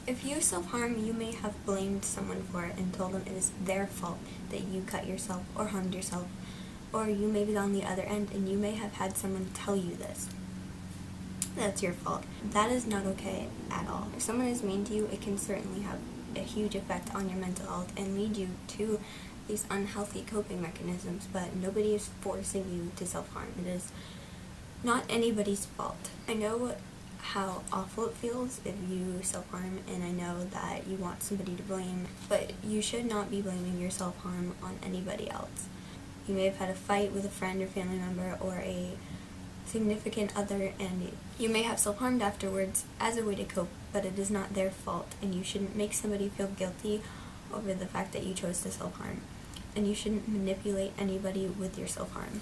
If you self-harm, you may have blamed someone for it and told them it is their fault that you cut yourself or harmed yourself. Or you may be on the other end and you may have had someone tell you this. That's your fault. That is not okay at all. If someone is mean to you, it can certainly have a huge effect on your mental health and lead you to these unhealthy coping mechanisms, but nobody is forcing you to self-harm. It is not anybody's fault. I know how awful it feels if you self-harm, and I know that you want somebody to blame, but you should not be blaming your self-harm on anybody else. You may have had a fight with a friend or family member or a significant other, and you may have self-harmed afterwards as a way to cope, but it is not their fault, and you shouldn't make somebody feel guilty over the fact that you chose to self-harm. And you shouldn't manipulate anybody with your self-harm.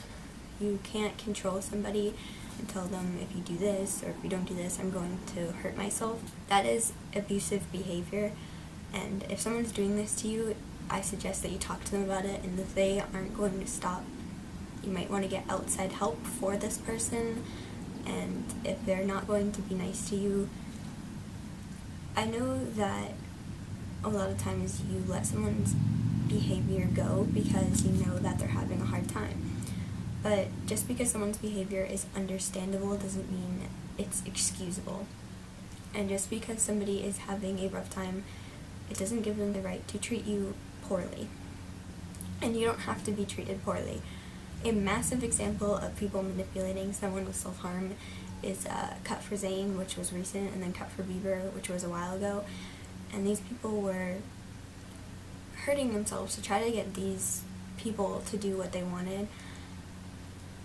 You can't control somebody and tell them, if you do this or if you don't do this, I'm going to hurt myself. That is abusive behavior, and if someone's doing this to you, I suggest that you talk to them about it, and if they aren't going to stop, you might want to get outside help for this person. And if they're not going to be nice to you, I know that a lot of times you let someone's behavior go because you know that they're having a hard time. But just because someone's behavior is understandable doesn't mean it's excusable. And just because somebody is having a rough time, it doesn't give them the right to treat you poorly. And you don't have to be treated poorly. A massive example of people manipulating someone with self-harm is Cut for Zayn, which was recent, and then Cut for Bieber, which was a while ago. And these people were hurting themselves to try to get these people to do what they wanted.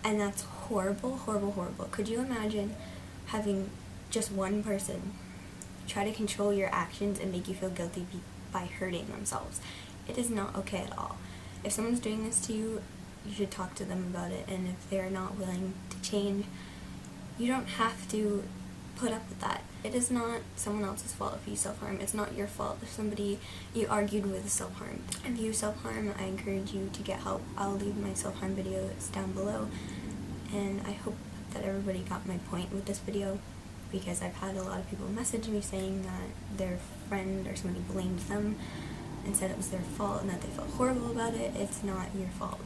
And that's horrible, horrible, horrible. Could you imagine having just one person try to control your actions and make you feel guilty by hurting themselves? It is not okay at all. If someone's doing this to you, you should talk to them about it, and if they're not willing to change, you don't have to put up with that. It is not someone else's fault if you self-harm. It's not your fault if somebody you argued with self-harmed. If you self-harm, I encourage you to get help. I'll leave my self-harm videos down below, and I hope that everybody got my point with this video, because I've had a lot of people message me saying that their friend or somebody blamed them and said it was their fault and that they felt horrible about it. It's not your fault.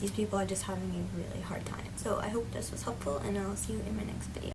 These people are just having a really hard time. So I hope this was helpful, and I'll see you in my next video.